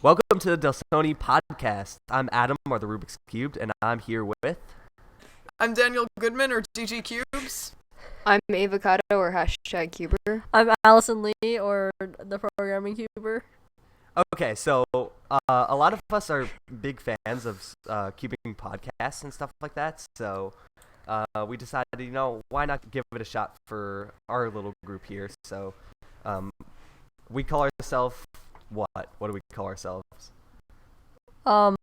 Welcome to the Dlsone podcast. I'm Adam, or the Rubik's Cubed, and I'm here with... I'm Daniel Goodman, or DG Cubes. I'm Avocado, or hashtag Cuber. I'm Allison Lee, or the Programming Cuber. Okay, so a lot of us are big fans of cubing podcasts and stuff like that, so we decided, why not give it a shot for our little group here. So we call ourselves what? What do we call ourselves? The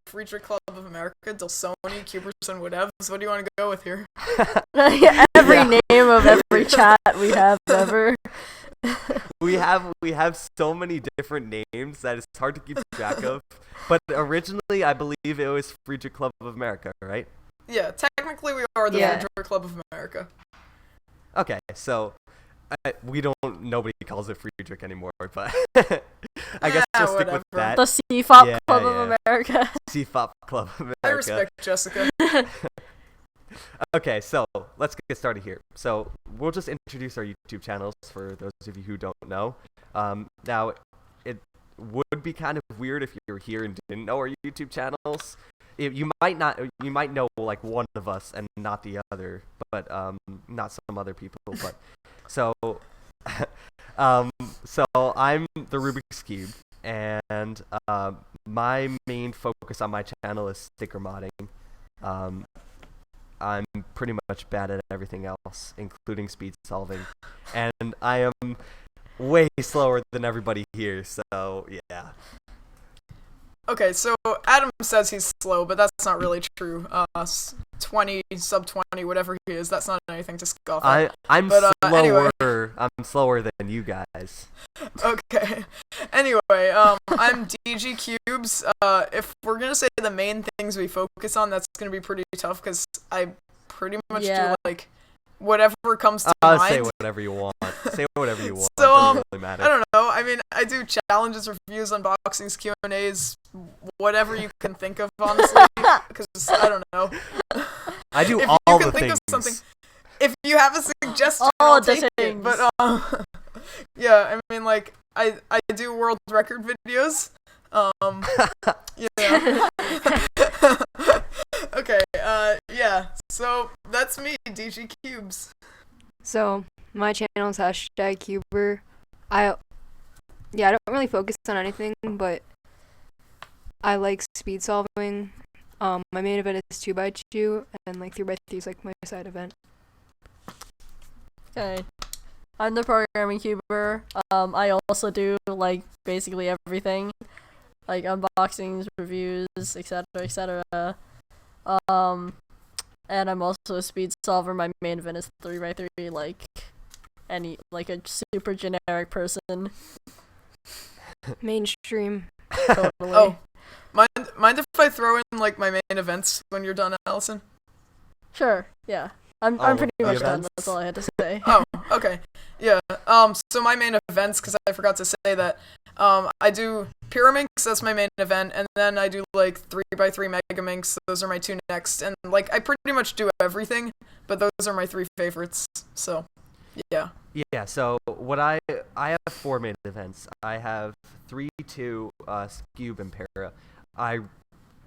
Friedrich Club of America, Dlsone, Cubers, and whatevs. What do you want to go with here? Every name of every chat we have ever. We have so many different names that it's hard to keep track of. But originally, I believe it was Friedrich Club of America, right? Yeah, technically we are the Friedrich Club of America. Okay, so nobody calls it Friedrich anymore, but I guess we'll stick with that. The CFOP Club of America. CFOP Club of America. I respect Jessica. Okay, so let's get started here. So we'll just introduce our YouTube channels for those of you who don't know. Now, it would be kind of weird if you were here and didn't know our YouTube channels. You might know like one of us and not the other, but not some other people. But so so I'm the Rubik's Cube, and my main focus on my channel is sticker modding. I'm pretty much bad at everything else, including speed solving, and I am way slower than everybody here, so yeah. Okay, so Adam says he's slow, but that's not really true. 20, sub 20, whatever he is, that's not anything to scoff at. I'm slower. Anyway. I'm slower than you guys. Okay. Anyway, I'm DG Cubes. If we're gonna say the main things we focus on, that's gonna be pretty tough because I pretty much do like whatever comes to mind. Say whatever you want. Say whatever you want. So, it doesn't really matter. I don't know. I mean, I do challenges, reviews, unboxings, Q&As, whatever you can think of, honestly. Because I don't know. I do if all you can the think things. Of something, if you have a suggestion, I'll take it. But yeah, I mean, like I do world record videos. Yeah. Okay. Yeah. So that's me, DG Cubes. So my channel is hashtag Cuber. I don't really focus on anything, but I like speed solving. My main event is 2x2, and like 3x3 is like my side event. Okay. I'm the Programming Cuber. I also do like basically everything, like unboxings, reviews, etc., etc. And I'm also a speed solver. My main event is 3x3, like a super generic person. Mainstream. Totally. Oh, mind if I throw in like my main events when you're done, Allison? Sure. Yeah. I'm pretty much done. That's all I had to say. Oh, okay. Yeah. So my main events, because I forgot to say that, I do Pyraminx, that's my main event, and then I do like 3x3 Megaminx, those are my two next, and like I pretty much do everything, but those are my three favorites. So, yeah. Yeah. So what I have 4 main events. I have 3, 2, Scube and Para. I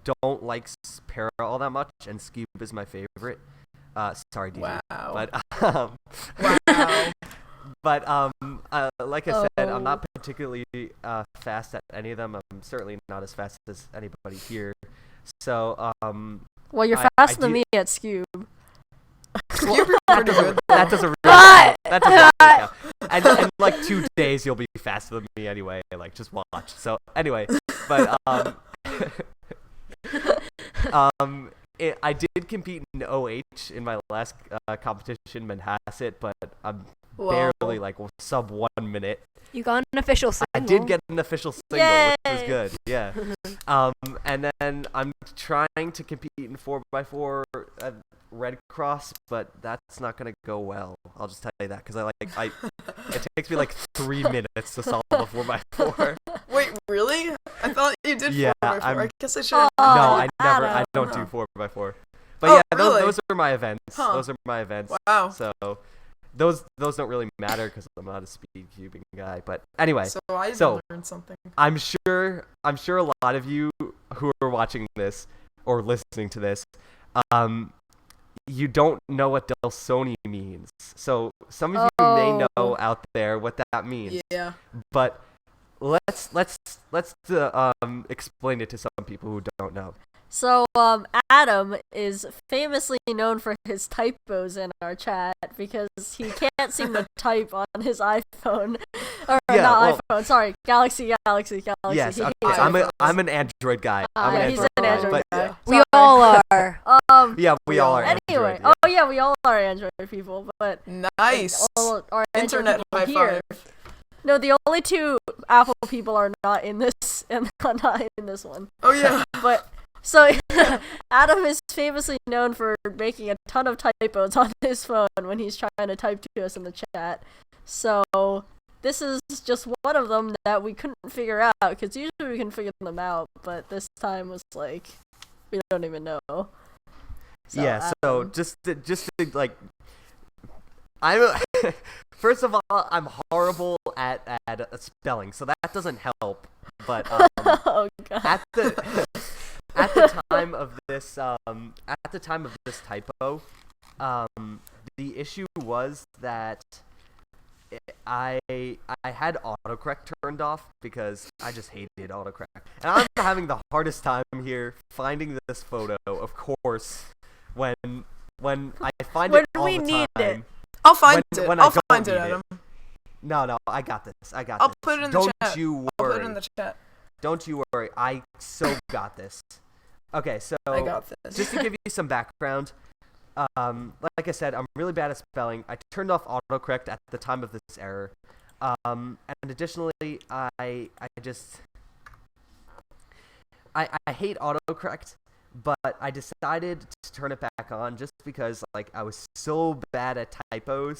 don't like Para all that much, and Scube is my favorite. Sorry, DJ. Wow. But like I said, I'm not particularly fast at any of them. I'm certainly not as fast as anybody here. So well, you're faster than me at Scube. That doesn't really count. And like 2 days you'll be faster than me anyway. Like just watch. So anyway, but I did compete in OH in my last competition, Manhasset, but I'm barely like sub 1 minute. You got an official single. I did get an official single, Yay! which was good. Yeah. And then I'm trying to compete in 4x4 at Red Cross, but that's not gonna go well. I'll just tell you that because it takes me like 3 minutes to solve a 4x4. Wait, really? I thought you did 4x4. I guess I should. No, I don't do 4x4. But yeah, really? those are my events. Huh. Those are my events. Wow. So, those don't really matter because I'm not a speed cubing guy. But anyway, So I learned something. I'm sure a lot of you who are watching this or listening to this, you don't know what Dlsone means. So some of you may know out there what that means. Yeah. But let's explain it to some people who don't know. So, Adam is famously known for his typos in our chat because he can't seem to type on his iPhone. Or not iPhone, sorry, Galaxy. Yes, okay, I'm an Android guy. He's an Android guy. We all are. Yeah, we all are Anyway, Android, we all are Android people, but Nice. all our Internet high here. five. No, the only two Apple people are not in this, and not in this one. Oh yeah. But so Adam is famously known for making a ton of typos on his phone when he's trying to type to us in the chat. So this is just one of them that we couldn't figure out because usually we can figure them out, but this time was like we don't even know. So, yeah. So just to, like, first of all, I'm horrible at spelling, so that doesn't help. But oh god. At the time of this typo, the issue was that I had autocorrect turned off because I just hated autocorrect, and I'm having the hardest time here finding this photo. Of course, when I find it all the time. It. I'll find it. I'll find it, Adam. No, I got this. I'll put it in the chat. Don't you worry. I'll put it in the chat. Don't you worry. I so got this. Okay, so I got this. Just to give you some background, like I said, I'm really bad at spelling. I turned off autocorrect at the time of this error, and additionally, I hate autocorrect, but I decided to turn it back on just because like I was so bad at typos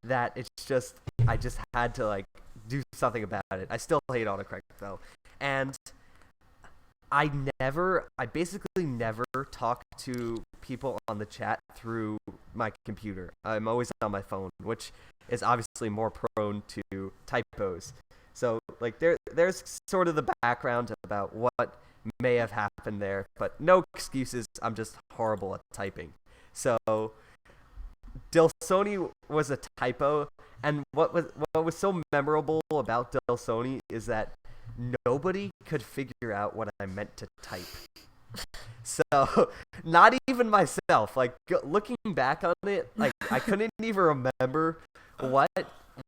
that I just had to like do something about it. I still hate autocorrect though, and I basically never talk to people on the chat through my computer. I'm always on my phone, which is obviously more prone to typos. So like there's sort of the background about what may have happened there, but no excuses. I'm just horrible at typing. So Dlsone was a typo, and what was so memorable about Dlsone is that nobody could figure out what I meant to type. So, not even myself. Like, looking back on it, like, I couldn't even remember what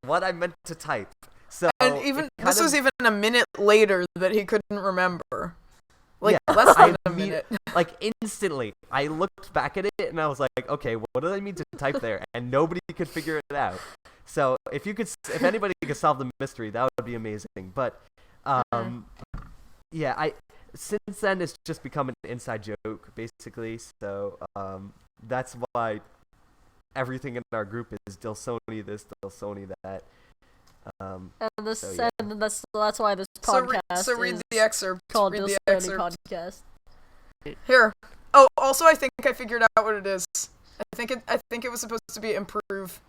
I meant to type. So, and even this was even a minute later that he couldn't remember. Like, yeah, less than a minute. Like, instantly, I looked back at it and I was like, okay, what did I mean to type there? And nobody could figure it out. So, if anybody could solve the mystery, that would be amazing. But yeah, since then it's just become an inside joke basically. So that's why everything in our group is Dlsone this, Dlsone that. And that's why this podcast so read the excerpt. Called read Dlsone the excerpt. Podcast. Here. Oh, also I think I figured out what it is. I think it was supposed to be improve.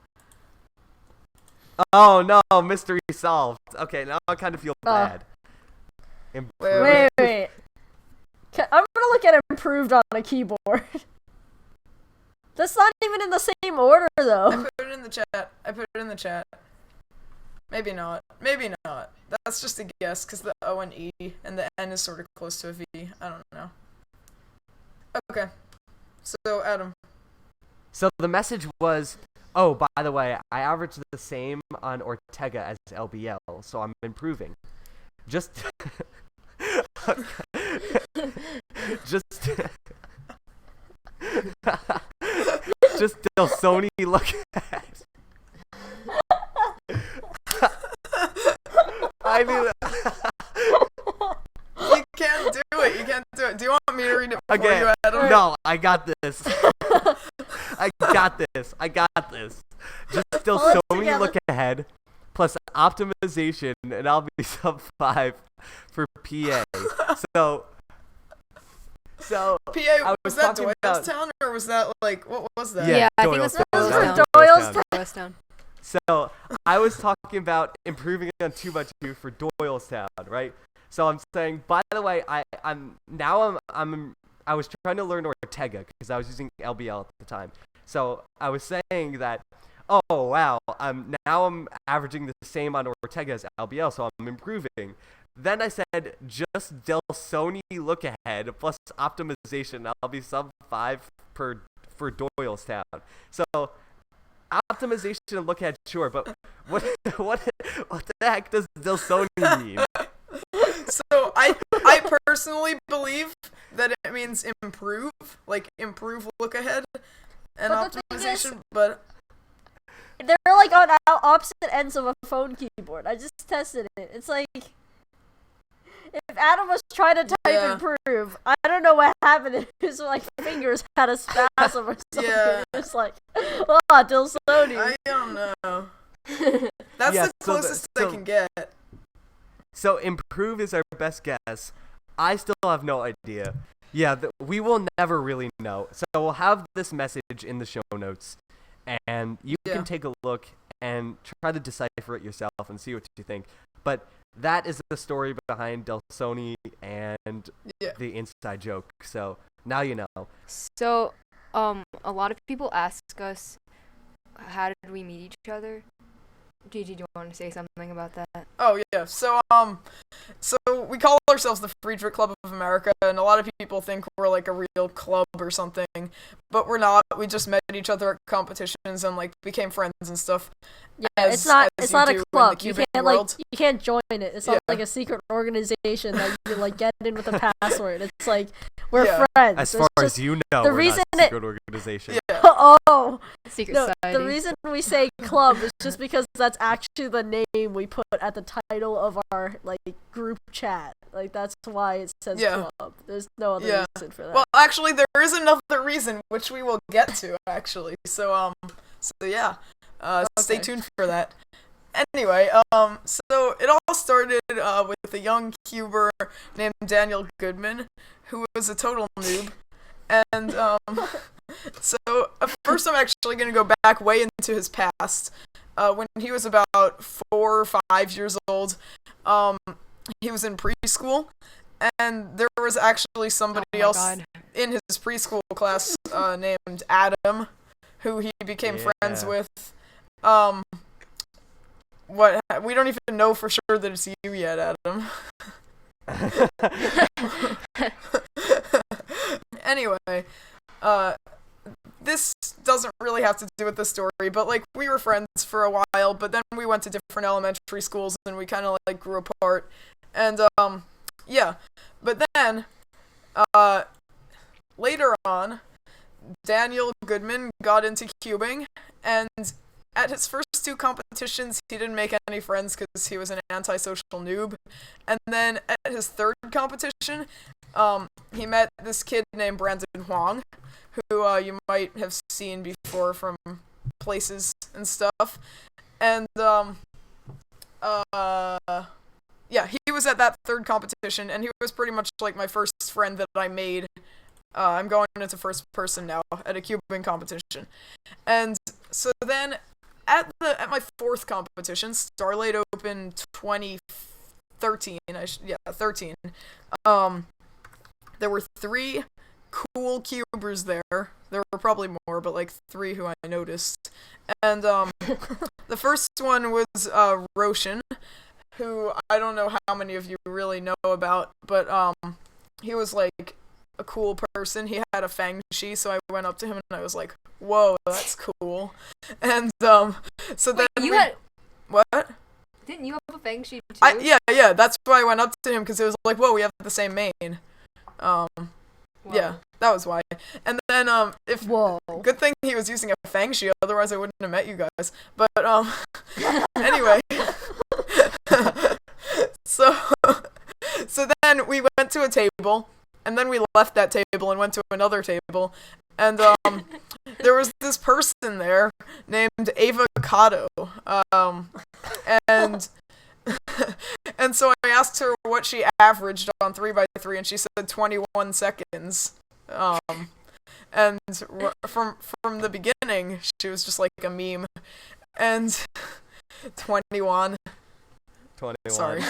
Oh no, mystery solved. Okay, now I kind of feel bad. Wait. I'm gonna look at improved on a keyboard. That's not even in the same order though. I put it in the chat. Maybe not. That's just a guess because the O and E and the N is sort of close to a V. I don't know. Okay. So Adam. So the message was, oh, by the way, I averaged the same on Ortega as LBL, so I'm improving. Just Dlsone look at. I mean, you can't do it. Do you want me to read it for you, Adam? No, I got this. I got this. Just Dlsone look ahead, plus optimization, and I'll be sub 5 for PA. So PA, I was that talking about- Doylestown, or was that, like, what was that? Yeah, I think that's Doylestown. Doylestown. Doylestown. So I was talking about improving on Too Much You for Doylestown, right? So I'm saying, by the way, I was trying to learn Ortega because I was using LBL at the time. So I was saying that, oh wow, I'm averaging the same on Ortega as LBL, so I'm improving. Then I said just Dlsone look ahead plus optimization. I'll be sub 5 for Doylestown. So optimization and look ahead, sure, but what the heck does Dlsone mean? So I personally believe that it means improve look ahead and But the thing is- optimization, but They're like on opposite ends of a phone keyboard. I just tested it. It's like if Adam was trying to type Yeah. improve, I don't know what happened. His like fingers had a spasm or something. Yeah. It's like, oh, Dlsone. I don't know. That's Yeah, the so closest I can get. So improve is our best guess. I still have no idea. Yeah, we will never really know. So we'll have this message in the show notes, and you Yeah. can take a look and try to decipher it yourself and see what you think. But that is the story behind Dlsone and Yeah. the inside joke. So now you know. So, a lot of people ask us, how did we meet each other? Gigi, do you want to say something about that? Oh yeah. So we call ourselves the Friedrich Club of America, and a lot of people think we're like a real club or something, but we're not. We just met each other at competitions and like became friends and stuff. Yeah, as- it's not as it's you not do a in the club. You Cuban can't world. like you can't join it. It's not Yeah. like a secret organization that you like get in with a password. It's like we're Yeah. friends. As It's far just- as you know, the we're reason not a secret organization. Yeah. Oh Secret no! Society. The reason we say club is just because that's actually the name we put at the title of our like group chat. Like that's why it says Yeah. club. There's no other Yeah. reason for that. Well, actually, there is another reason which we will get to actually. So yeah, stay Okay. tuned for that. Anyway, so it all started with a young cuber named Daniel Goodman, who was a total noob, and so first I'm actually gonna go back way into his past. When he was about 4 or 5 years old, he was in preschool, and there was actually somebody Oh my else God. in his preschool class named Adam, who he became friends Yeah. with. We don't even know for sure that it's you yet, Adam. Anyway, this doesn't really have to do with the story, but like we were friends for a while, but then we went to different elementary schools and we kind of like grew apart. And yeah, but then later on, Daniel Goodman got into cubing, and at his first 2 competitions, he didn't make any friends because he was an antisocial noob. And then at his 3rd competition, he met this kid named Brandon Huang, who you might have seen before from places and stuff. And yeah, he was at that 3rd competition, and he was pretty much like my first friend that I made. I'm going into first person now at a cubing competition. And so then at my 4th competition, Starlight Open 2013, 13. There were 3 cool cubers there. There were probably more, but like 3 who I noticed. And the first one was Roshan, who I don't know how many of you really know about, but he was like a cool person. He had a fang shi, so I went up to him and I was like, "Whoa, that's cool." And so Wait, then you had... what? Didn't you have a fang sheet too? Yeah, that's why I went up to him, because it was like, whoa, we have the same main. Wow. Yeah, that was why. And then Whoa. good thing he was using a fang shi, otherwise I wouldn't have met you guys. But anyway, so then we went to a table, and then we left that table and went to another table, and there was this person there named Avocado, and And so I asked her what she averaged on 3x3, and she said 21 seconds. And from the beginning, she was just like a meme. And 21. 21. Sorry.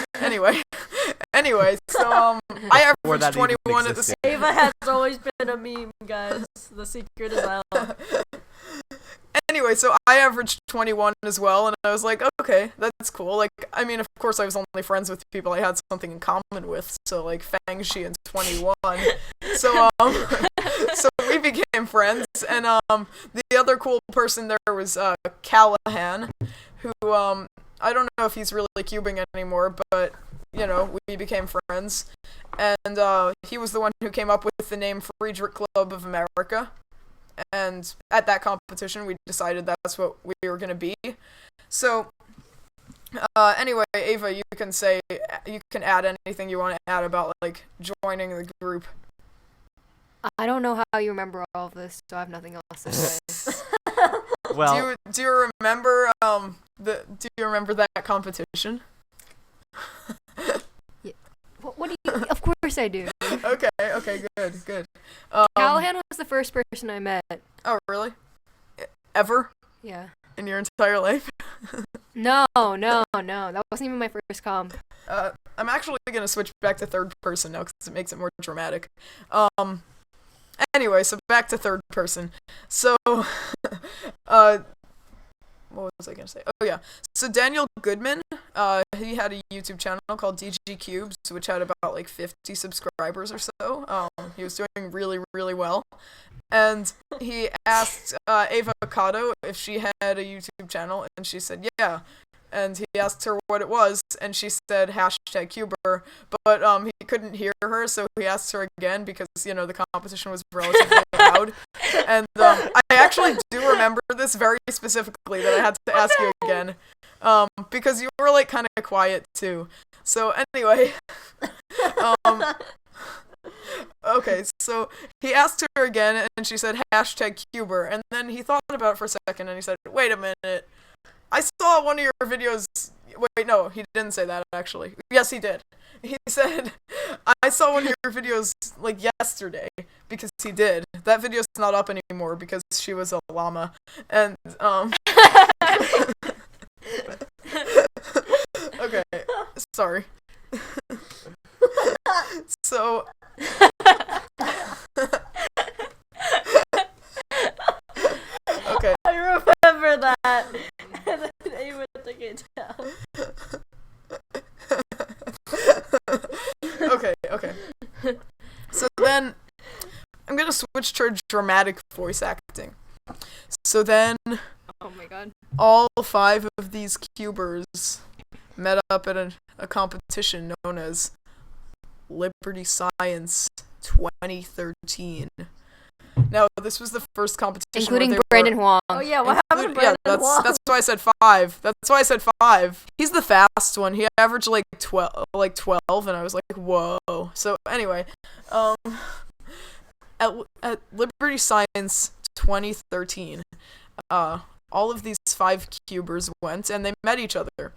Anyway, so I averaged 21 at the same. Ava has always been a meme, guys. The secret is out. Anyway, so I averaged 21 as well, and I was like, okay, that's cool. Like, I mean, of course, I was only friends with people I had something in common with, so like Fangshi and 21. So so we became friends, and the other cool person there was Callahan, who I don't know if he's really cubing anymore, but we became friends, and he was the one who came up with the name Friedrich Club of America. And at that competition, we decided that's what we were going to be. So, anyway, Ava, you can add anything you want to add about, like, joining the group. I don't know how you remember all of this, so I have nothing else to say. Well, do you remember, that competition? What do you... Of course I do. Okay, good. Callahan was the first person I met. Oh, really? Ever? Yeah. In your entire life? No. That wasn't even my first comp. I'm actually going to switch back to third person now because it makes it more dramatic. Anyway, so back to third person. So, what was I going to say? Oh, yeah. So Daniel Goodman, he had a YouTube channel called DG Cubes, which had about, like, 50 subscribers or so. He was doing really, really well. And he asked Ava Cotto if she had a YouTube channel, and she said, yeah. And he asked her what it was, and she said #Cuber, but he couldn't hear her, so he asked her again because, the competition was relatively loud. And I actually do remember this very specifically, that I had to ask you again, because you were, like, kind of quiet, too. So, anyway, okay, so he asked her again, and she said #Cuber, and then he thought about it for a second, and he said, wait a minute, I saw one of your videos. Wait, no, he didn't say that, actually. Yes, he did. He said, I saw one of your videos, like, yesterday, because he did. That video's not up anymore because she was a llama. And, okay, sorry. So, okay. I remember that. And then Ava took it down. Okay. So then, I'm gonna switch to dramatic voice acting. So then, Oh my god. all 5 of these cubers met up at a competition known as Liberty Science 2013. Now, this was the first competition, Including Brandon Huang. Oh yeah, what happened to Brandon Huang? that's why I said 5. That's why I said 5. He's the fast one. He averaged like 12, and I was like, whoa. So anyway, at Liberty Science 2013, all of these 5 cubers went, and they met each other.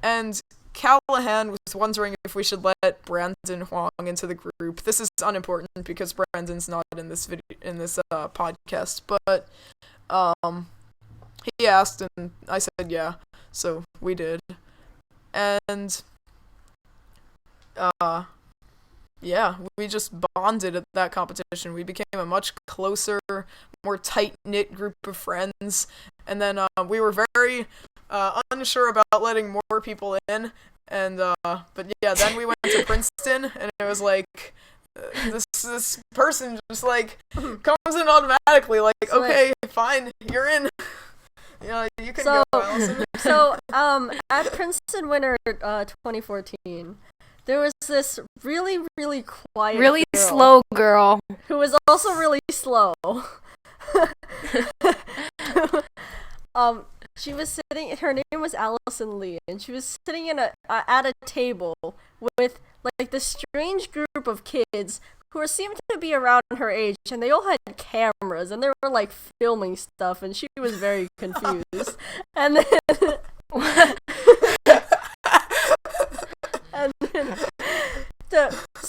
And Callahan was wondering if we should let Brandon Huang into the group. This is unimportant because Brandon's not in this podcast, but he asked and I said yeah, so we did. And yeah, we just bonded at that competition. We became a much closer, more tight-knit group of friends, and then we were very unsure about letting more people in, and but yeah, then we went to Princeton, and it was like this person just like comes in automatically, like, okay, fine, you're in. Yeah, you can go, Allison. So at Princeton Winter 2014, there was this really, really quiet, Really girl slow girl. who was also really slow. She was sitting. Her name was Allison Lee, and she was sitting at a table with like this strange group of kids who seemed to be around her age, and they all had cameras, and they were like filming stuff, and she was very confused. And then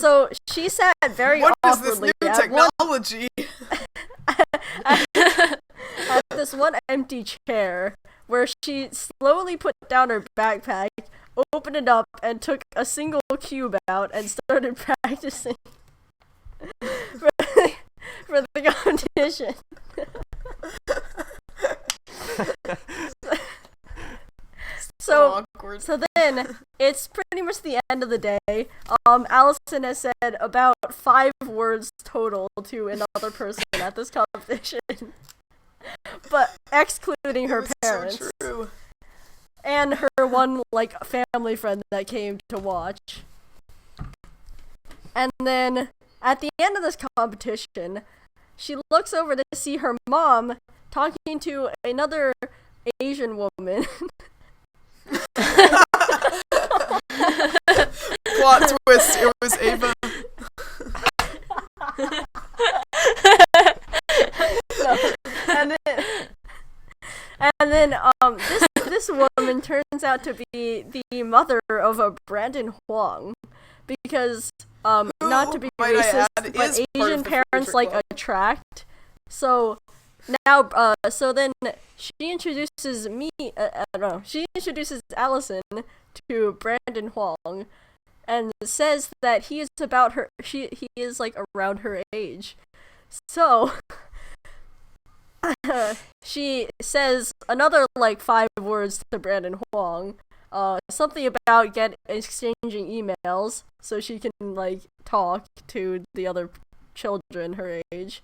So she sat very What is this awkwardly new at technology? at this one empty chair where she slowly put down her backpack, opened it up, and took a single cube out and started practicing for the competition. So awkward. So then, it's pretty much the end of the day. Allison has said about 5 words total to another person at this competition. But excluding her parents. So true. And her one, family friend that came to watch. And then, at the end of this competition, she looks over to see her mom talking to another Asian woman. Plot twist, it was Ava. No. And then this woman turns out to be the mother of a Brandon Huang, because not to be might I racist, add, but is part Asian of the parents Fraser Club. attract. So now so then she introduces she introduces Allison to Brandon Huang and says that he is about her he is around her age. So she says another 5 words to Brandon Huang, something about exchanging emails so she can talk to the other children her age.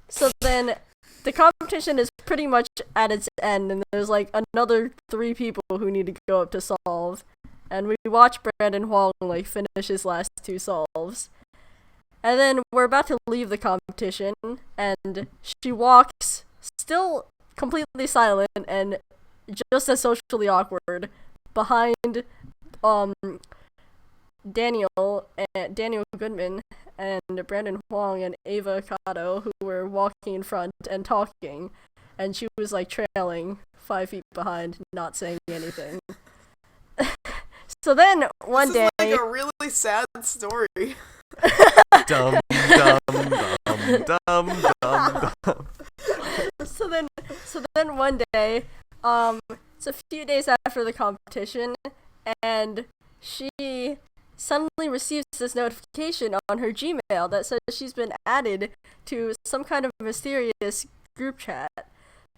So then the competition is pretty much at its end, and there's another 3 people who need to go up to solve, and we watch Brandon Huang finish his last 2 solves. And then we're about to leave the competition, and she walks, still completely silent and just as socially awkward, behind Daniel Goodman and Brandon Huang and Ava Kato, who were walking in front and talking, and she was trailing 5 feet behind, not saying anything. So then one day, This is a really sad story. Dum dum dum dum dum dum. So then one day, it's a few days after the competition, and she suddenly receives this notification on her Gmail that says she's been added to some kind of mysterious group chat.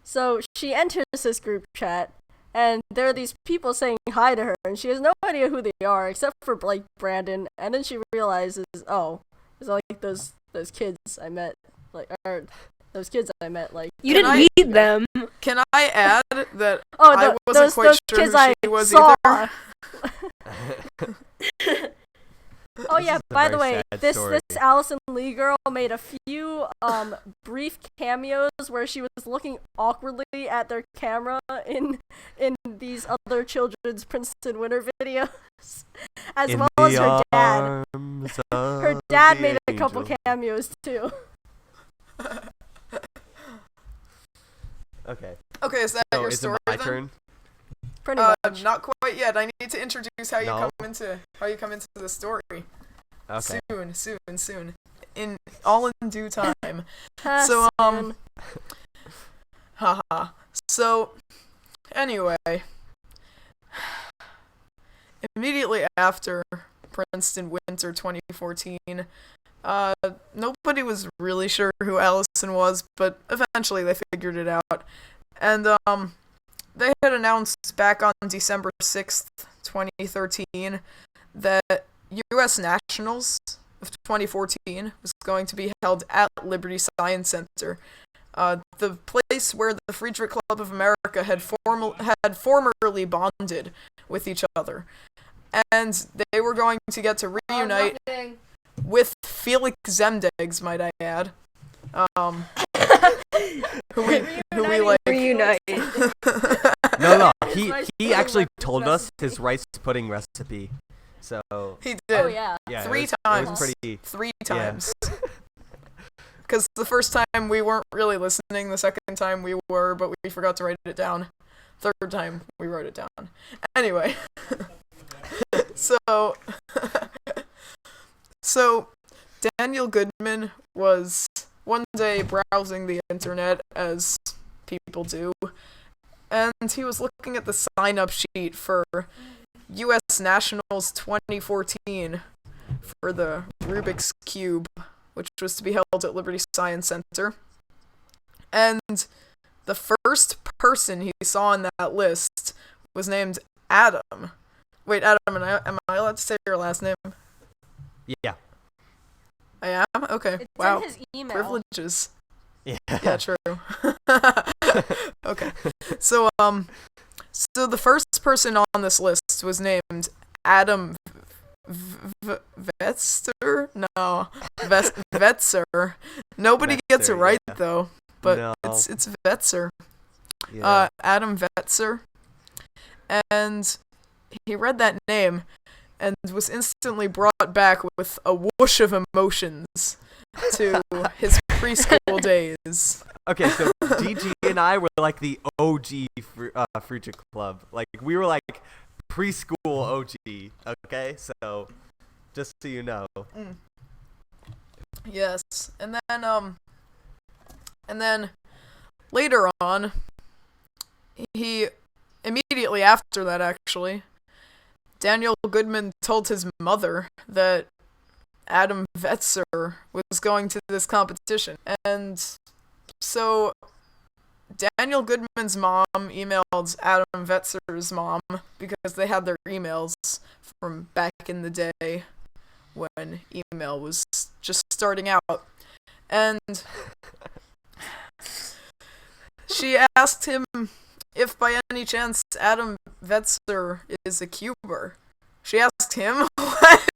So she enters this group chat, and there are these people saying hi to her, and she has no idea who they are except for Brandon. And then she realizes, oh, it's those kids I met, those kids I met You didn't meet them. Can I add that Oh, I wasn't quite those sure kids who I she was saw. either? Oh yeah, This is a by the very way, sad this story. Allison Lee girl made a few brief cameos where she was looking awkwardly at their camera in these other children's Princeton winter videos, as In well as the her dad. arms Her of dad the made a couple angel. cameos too. Okay. Okay, is that So your is it story my then? turn? Pretty much. Not quite yet. I need to introduce how you No. come into the story. Okay. Soon. All in due time. So, Soon. Haha. So, anyway, immediately after Princeton Winter 2014, nobody was really sure who Allison was, but eventually they figured it out. And, they had announced back on December 6th, 2013, that U.S. Nationals of 2014 was going to be held at Liberty Science Center, the place where the Friedrich Club of America had formerly bonded with each other. And they were going to get to reunite with Felix Zemdegs, might I add. Who we like. Reunite. No, he actually told us his rice pudding recipe. So He did. Oh yeah. yeah, Three it times. was pretty. 3 times. Because the first time we weren't really listening, the second time we were, but we forgot to write it down. Third time we wrote it down. Anyway. So So, Daniel Goodman was one day browsing the internet, as people do, and he was looking at the sign-up sheet for U.S. Nationals 2014 for the Rubik's Cube, which was to be held at Liberty Science Center. And the first person he saw on that list was named Adam. Wait, Adam, am I allowed to say your last name? Yeah. I am? Okay. It's wow. in his email. Privileges. Yeah. Yeah, true. Okay. So the first person on this list was named Adam Vetzer? No. Vetzer. Nobody gets it Vetzer, right, yeah. though. But No. it's Vetzer. Yeah. Adam Vetzer. And he read that name and was instantly brought back with a whoosh of emotions to his preschool days. Okay, so DG and I were like the OG Frugia Club. Like, we were like preschool OG, okay? So, just so you know. Yes. And then later on, he immediately after that, actually, Daniel Goodman told his mother that Adam Vetzer was going to this competition. And so Daniel Goodman's mom emailed Adam Vetzer's mom because they had their emails from back in the day when email was just starting out. And she asked him if by any chance Adam Vetzer is a cuber. She asked him what?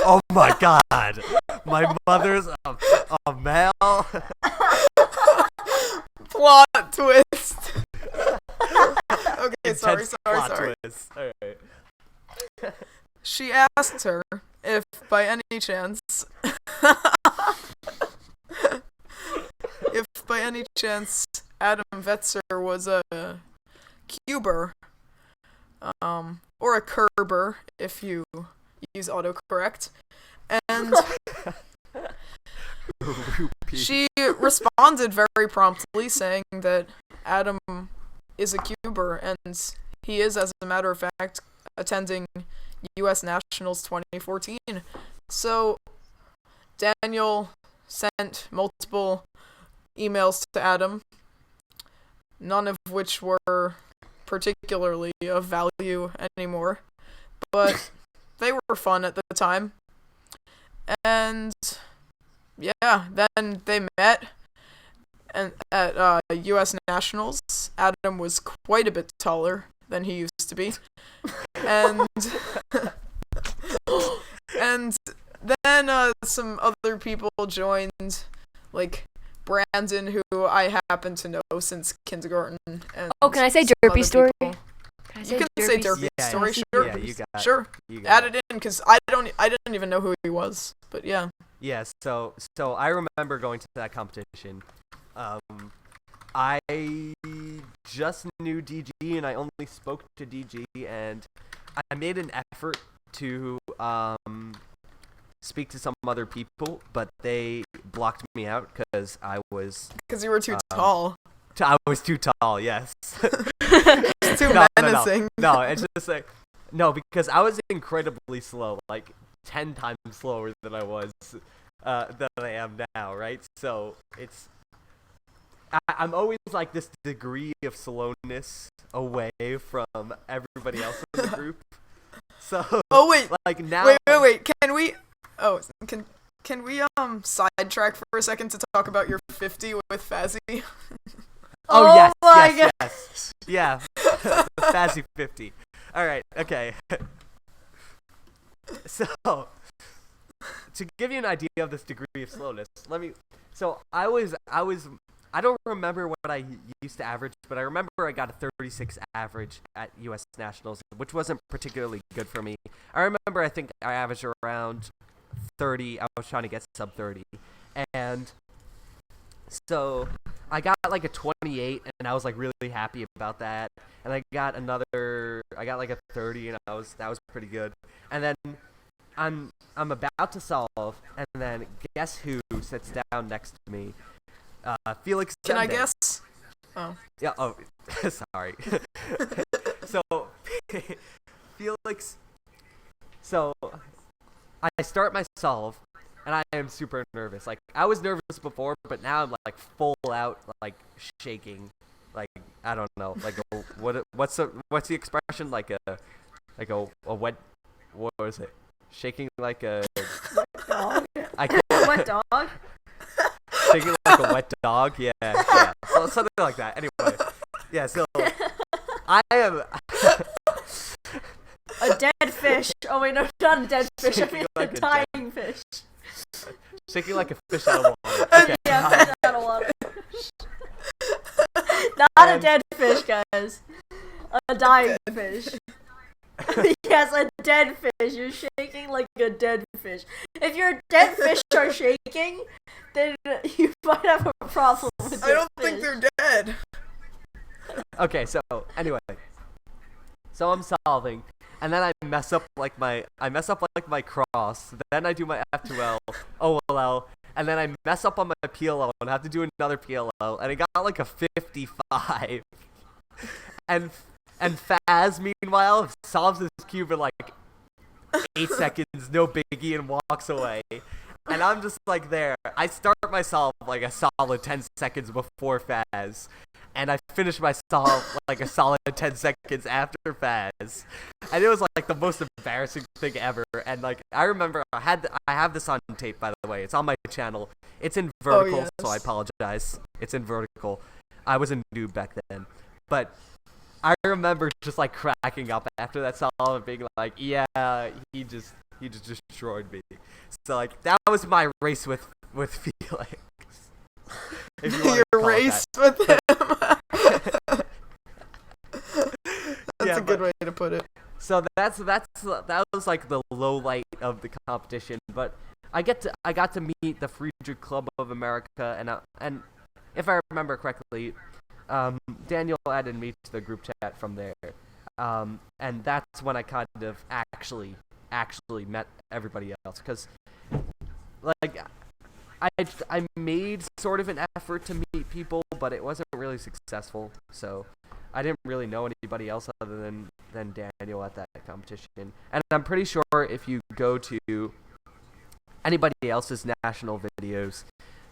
Oh my god! My mother's a male. Plot twist. Okay, sorry. Plot twist. Alright. She asked her if by any chance Adam Vetzer was a cuber, or a curber if you use autocorrect, and she responded very promptly saying that Adam is a cuber, and he is, as a matter of fact, attending U.S. Nationals 2014. So Daniel sent multiple emails to Adam, none of which were particularly of value anymore, but they were fun at the time. And yeah, then they met and at U.S. Nationals. Adam was quite a bit taller than he used to be. And and then some other people joined, like Brandon, who I happen to know since kindergarten. And Oh, can I say some derpy other story? people. Can I You can say derpy Yeah, story, yeah, sure. yeah, you got Sure. You got Add it in, because I didn't even know who he was, but yeah. Yeah, so I remember going to that competition. I just knew DG, and I only spoke to DG, and I made an effort to speak to some other people, but they blocked me out because I was Because you were too tall. I was too tall. Yes. Too menacing. No, it's just like because I was incredibly slow, like 10 times slower than I was than I am now, right? So it's I'm always like this degree of slowness away from everybody else in the group. So Oh wait, like now wait. Can we sidetrack for a second to talk about your 50 with Fazzy? Oh, yes, my yes, yes. Yeah. The Fazzy 50. All right. Okay. So, to give you an idea of this degree of slowness, I don't remember what I used to average, but I remember I got a 36 average at U.S. Nationals, which wasn't particularly good for me. I remember I think I averaged around 30. I was trying to get sub 30. And so I got like a 28, and I was like really happy about that. And I got like a 30, and that was pretty good. And then I'm about to solve, and then guess who sits down next to me? Felix. Can I Zembe. guess? Oh. Yeah. Oh, sorry. So, Felix. So, I start my solve, and I am super nervous. Like, I was nervous before, but now I'm like full out, like shaking. Like, I don't know. Like, what's the expression? Like a wet. What was it? Shaking like a Wet dog. I can't. Wet dog. Shaking like a wet dog. Yeah. So, something like that. Anyway. Yeah. So I am. A dead fish. Oh wait, no, not a dead fish. I Shaking mean like a a dying fish. Shaking like a fish out of water. Okay. Yeah, fish out of water. Not a dead fish, guys. A dying fish. Yes, a dead fish. You're shaking like a dead fish. If your dead fish are shaking, then you might have a problem with I don't fish. think they're dead. Okay. So anyway. So I'm solving, and then I mess up like my cross. Then I do my F2L, OLL, and then I mess up on my PLO and have to do another PLO, and I got like a 55. And Faz meanwhile solves this cube in like 8 seconds, no biggie, and walks away. And I'm just like there. I start my solve like a solid 10 seconds before Faz. And I finished my solve like a solid 10 seconds after Faz. And it was like the most embarrassing thing ever. And like I remember I have this on tape, by the way. It's on my channel. It's in vertical, yes. so I apologize. It's in vertical. I was a noob back then. But I remember just like cracking up after that solve and being like, yeah, he just destroyed me. So like that was my race with Felix. If you want to Your call it race that. with him. That's Yeah, a good way to put it. So that was like the low light of the competition. But I got to meet the Friedrich Club of America, and if I remember correctly, Daniel added me to the group chat from there, and that's when I kind of actually met everybody else, because like I made sort of an effort to meet people, but it wasn't really successful. So I didn't really know anybody else other than Daniel at that competition. And I'm pretty sure if you go to anybody else's national videos,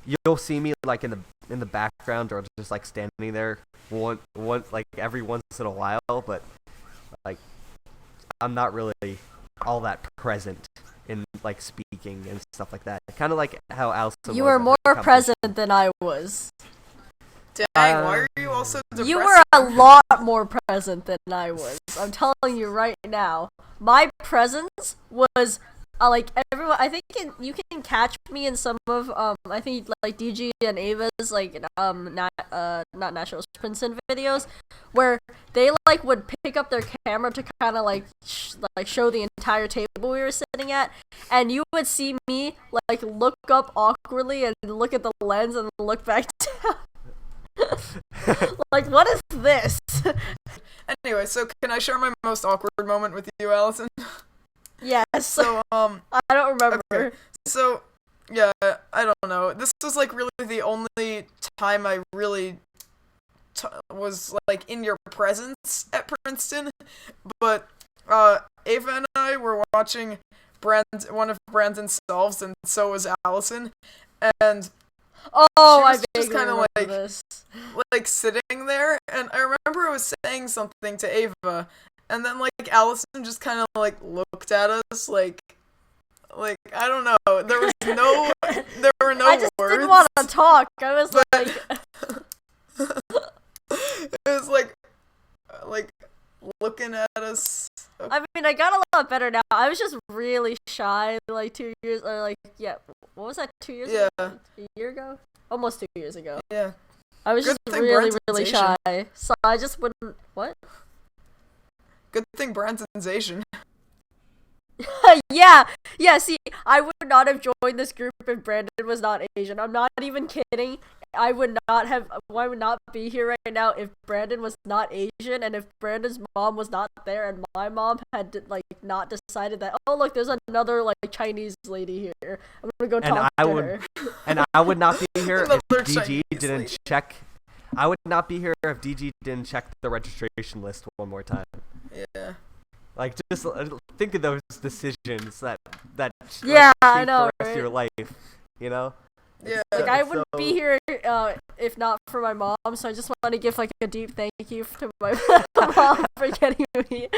you'll see me like in the background or just like standing there one like every once in a while, but like I'm not really all that present in like speaking and stuff like that. Kind of like how Allison. You were more present than I was. Dang, why are you also depressing? You were a lot more present than I was. I'm telling you right now. My presence was like everyone. I think you can catch me in some of I think like DG and Ava's like not National Princeton videos, where they like would pick up their camera to kind of like show the entire table we were sitting at, and you would see me like look up awkwardly and look at the lens and look back down. Like, what is this? Anyway, so can I share my most awkward moment with you, Allison? Yes. So, I don't remember. Okay. So, yeah, I don't know. This was, like, really the only time I really was, like, in your presence at Princeton. But, Ava and I were watching one of Brandon's solves, and so was Allison. And Oh, she was I just vaguely kinda remember this. like sitting there, and I remember I was saying something to Ava, and then like Allison just kind of like looked at us like I don't know. There were no I just words. didn't want to talk. I was but like, it was like looking at us. I mean, I got a lot better now. I was just really shy, like 2 years, or like, yeah, what was that, 2 years ago? A year ago? Almost 2 years ago. Yeah. I was Good just thing really, Brandon's really Asian. shy. So I just wouldn't, what? Good thing Brandon's Asian. Yeah, see, I would not have joined this group if Brandon was not Asian. I'm not even kidding. I would not be here right now if Brandon was not Asian, and if Brandon's mom was not there, and my mom had like not decided that, oh look, there's another like Chinese lady here, I'm gonna go talk to her. And I would not be here Another if DG Chinese didn't lady. check. I would not be here if DG didn't check the registration list one more time. Yeah. Like, just think of those decisions that Yeah, shape I know, the rest of your right? life, you know? Yeah. Like, I It's wouldn't so- be here if not for my mom, so I just want to give like a deep thank you to my mom for getting me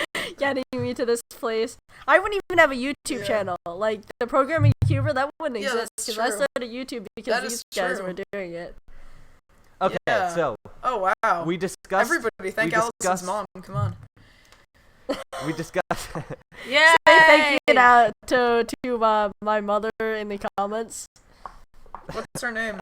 to this place. I wouldn't even have a YouTube channel. Like, the programming Cuber, that wouldn't Yeah, exist that's because I true. started YouTube because That these is guys true. were doing it. Okay, Yeah. so Oh wow. we discussed. Everybody thank we Allison's discussed- mom. Come on. We discussed. Yeah. Thank you to my mother in the comments. What's her name?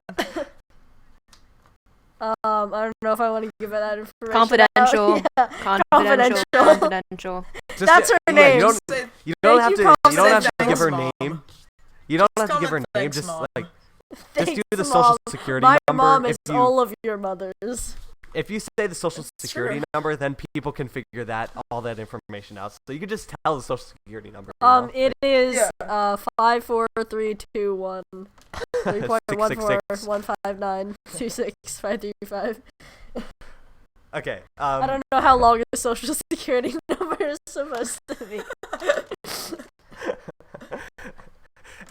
I don't know if I want to give it that information. Confidential. Out. Yeah. Confidential. Confidential. Just That's her yeah, name. You don't, Say, you don't Thank have you, to. You don't Confidential. have to give her Thanks, name. You don't have Just to give her comment, name. "Thanks, Just Mom." like just do the Thanks, social Mom. security My number. mom is if you all of your mothers. if you say the social security Sure. number, then people can figure all that information out. So you can just tell the social security number. you know? It is Yeah. 54321 666. 3.14159265535. Okay. I don't know how long the social security number is supposed to be.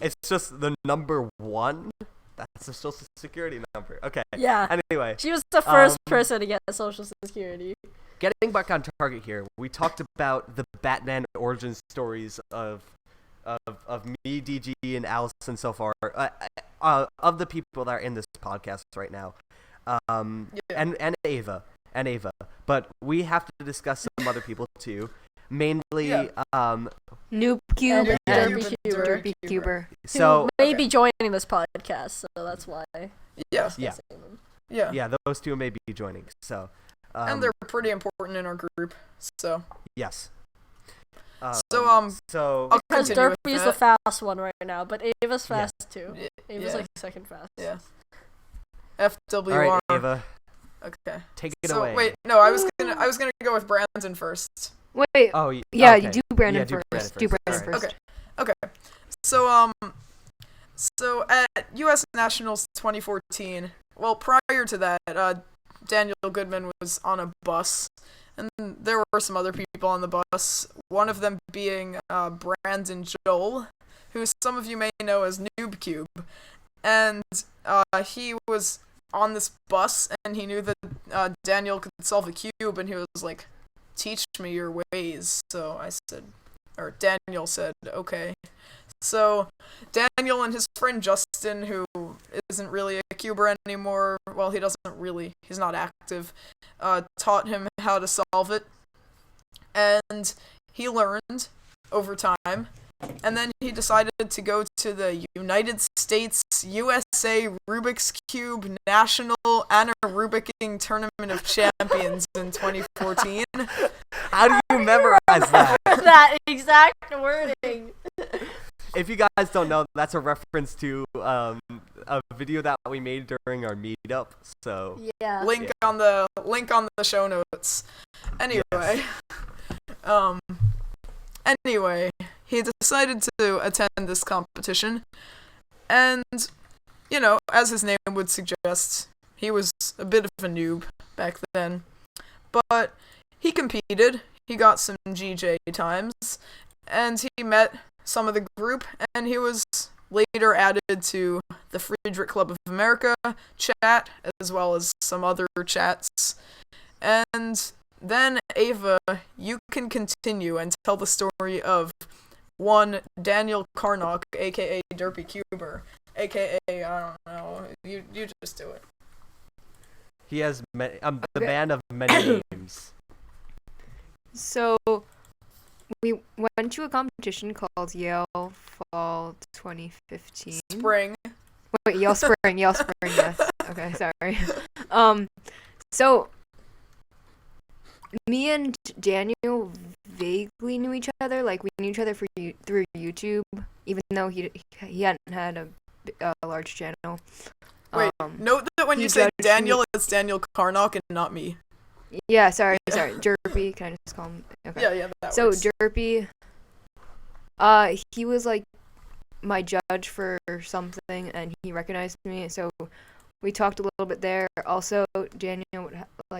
It's just the number 1. That's the social security number. Okay. Yeah. Anyway, She was the first Um, person to get social security. getting back on target here, we talked about the Batman origin stories of me, DG, and Allison so far. Of the people that are in this podcast right now, and Ava. But we have to discuss some other people too. Mainly, Yeah. Noob Cube And and Derpy Derpy Cuber. Cuber. so Who may Okay. be joining this podcast, so that's why. Yeah. Yeah. discussing them. Yeah. yeah, those two may be joining. So, And they're pretty important in our group. So yes. So, I'll Because continue with Derpy's the that. fast one right now, but Ava's Yeah. fast too. Yeah. Ava's Yeah. like second fast. Yeah. all FWR. right, Ava, Okay. take it So away. wait, no, I was gonna go with Brandon first. Wait. Oh, Yeah, okay. you do Brandon Yeah, do first. Brandon Do first. Brandon Alright. first. Okay. So at U.S. Nationals 2014, well, prior to that, Daniel Goodman was on a bus, and there were some other people on the bus. One of them being Brandon Joel, who some of you may know as Noob Cube, and he was on this bus, and he knew that Daniel could solve a cube, and he was like, "Teach me your ways." So Daniel said, "Okay." So Daniel and his friend Justin, who isn't really a cuber anymore, well, he's not active, taught him how to solve it, and he learned over time, and then he decided to go to the United States USA Rubik's Cube National Anaerobicking Tournament of Champions in 2014. How do you memorize that? That exact wording. If you guys don't know, that's a reference to a video that we made during our meetup. So Yeah. Link on the show notes. Anyway, he decided to attend this competition, and as his name would suggest, he was a bit of a noob back then, but he competed. He got some GJ times, and he met some of the group, and he was later added to the Friedrich Club of America chat, as well as some other chats. And then, Ava, you can continue and tell the story of one Daniel Karnock, aka Derpy Cuber, aka, I don't know, you just do it. he has the Okay. man of many names. So, we went to a competition called Yale Fall 2015. Spring. Wait, Yale Spring, yes. Okay, sorry. So me and Daniel vaguely knew each other. Like, we knew each other through YouTube, even though he hadn't had a large channel. Wait, note that when he you say judged Daniel, me- it's Daniel Carnock and not me. Yeah, sorry, Jerpy. Can I just call him? Okay. Yeah, that So works. Jerpy, he was like my judge for something, and he recognized me. So we talked a little bit there. Also, Daniel,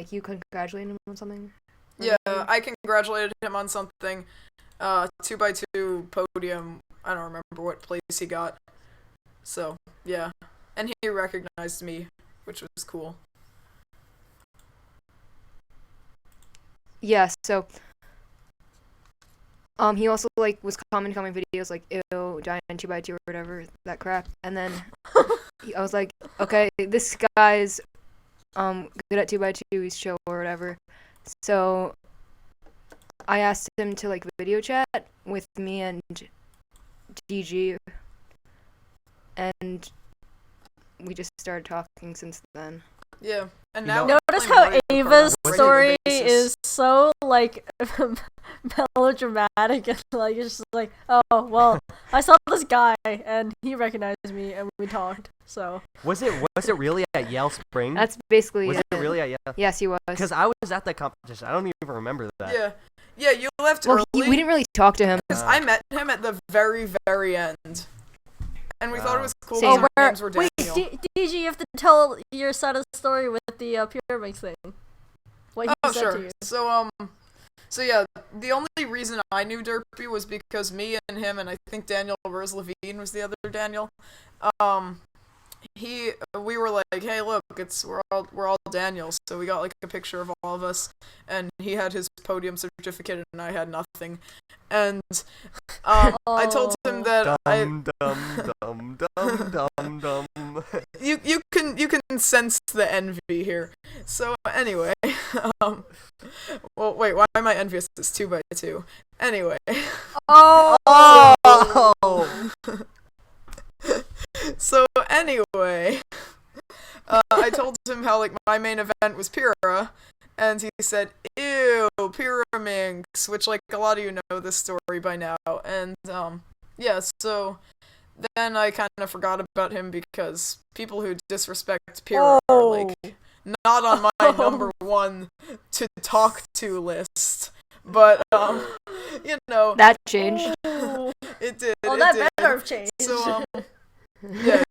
you congratulated him on something. Yeah, I congratulated him on something. 2x2 podium. I don't remember what place he got. So, yeah. And he recognized me, which was cool. Yeah, so he also was commenting on my videos ew, giant 2x2 or whatever, that crap. And then I was like, okay, this guy's good at 2x2, he's chill or whatever. So I asked him to video chat with me and DG, and we just started talking since then. Yeah. And You now know- Notice we play how Mario Kart on Ava's a regular story basis. is so melodramatic and it's just oh well, I saw this guy and he recognized me and we talked. So Was it really at Yale Spring? That's basically Was it. it really at Yale? Yes, he was. Because I was at that competition. I don't even remember that. Yeah. Yeah, you left Well, early. we didn't really talk to him. Because I met him at the very, very end. And we thought it was cool Same. because our names were wait, Daniel. DG, you have to tell your side of the story with the pyramid thing. What he said to Sure. you. So yeah, the only reason I knew Derpy was because me and him, and I think Daniel Rose Levine was the other Daniel. We were like, hey, look, we're all Daniels, so we got a picture of all of us, and he had his podium certificate, and I had nothing, and I told him that Dum dum dum dum dum. you can sense the envy here. So anyway, well, wait, why am I envious? It's 2x2. Anyway. Oh. So anyway, I told him how my main event was Pyrrha, and he said, "Ew, Pyraminx," which a lot of you know this story by now, and yeah. So then I kind of forgot about him because people who disrespect Pyrrha are not on my number one to talk to list. But That changed. it did. Well, it that did. better have changed. So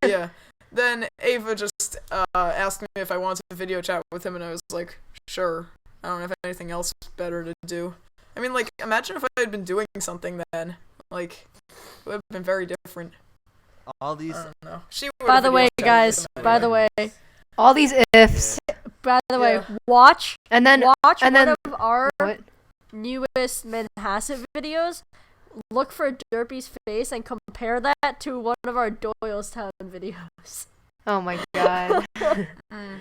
yeah. Then Ava just asked me if I wanted to video chat with him, and I was like, sure. I don't have anything else better to do. I mean, imagine if I had been doing something then. It would have been very different. All these. I don't know. She By the way, video chatted guys, with him by the anyway. way, All these ifs. by the way, Yeah. watch And then one then- of our what? newest Manhasset videos. Look for Derpy's face and compare that to one of our Doylestown videos. Oh my god. Mm.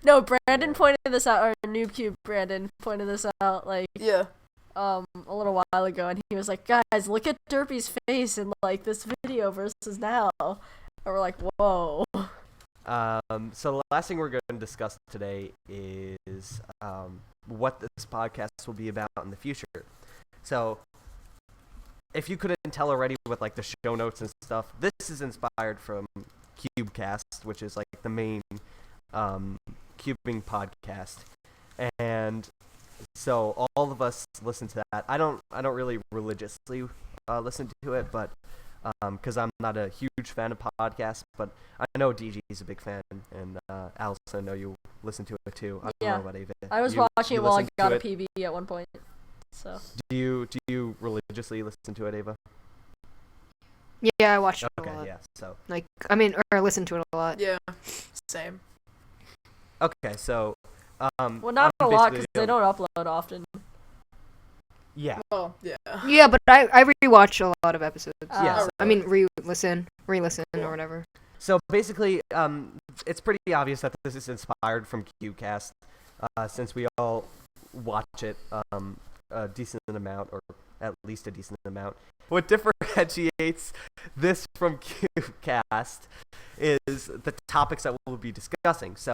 No, Brandon pointed this out, or NoobCube Brandon pointed this out Yeah. a little while ago, and he was like, guys, look at Derpy's face in this video versus now. And we're like, whoa. So the last thing we're going to discuss today is what this podcast will be about in the future. So, if you couldn't tell already with the show notes and stuff, this is inspired from Cubecast, which is the main cubing podcast, and so all of us listen to that. I don't really religiously listen to it, but because I'm not a huge fan of podcasts, but I know DG is a big fan, and Allison, I know you listen to it too. I don't know about Ava. I was You watching it while I listen got to a it? PB at one point. So Do you religiously listen to it, Ava? Yeah, I watched it a Okay, lot. yeah. So Or listen to it a lot. Yeah. Same. okay, so well, not a I'm lot basically, because they don't upload often. Yeah. Well, yeah. Yeah, but I rewatch a lot of episodes. Yeah, Oh, so- I mean, re-listen or whatever. So basically, it's pretty obvious that this is inspired from Cubecast, since we all watch it a decent amount, or at least a decent amount. What differentiates this from Cubecast is the topics that we'll be discussing. So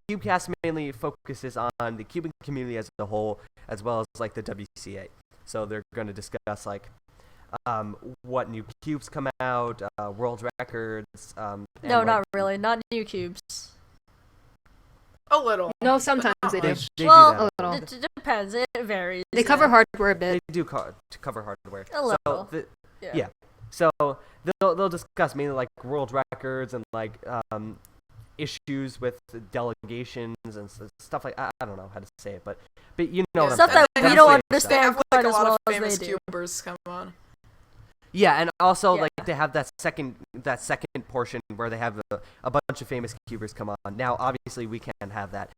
Cubecast mainly focuses on the cubing community as a whole, as well as the WCA. So they're going to discuss what new cubes come out, world records. No, and, not really. Not new cubes. A little. No, sometimes they do. They Well, do that. A little. It depends. It varies. They cover hardware a They bit. do cover hardware. A little. So Yeah. So they'll discuss mainly like world records and like issues with delegations and stuff like I don't know how to say it, but you know what I'm Stuff saying. that we Definitely don't They understand have like quite a as lot well of as famous they do. cubers come on. Yeah, and also Yeah. like they have that second portion where they have a bunch of famous cubers come on. Now, obviously, we can't have that.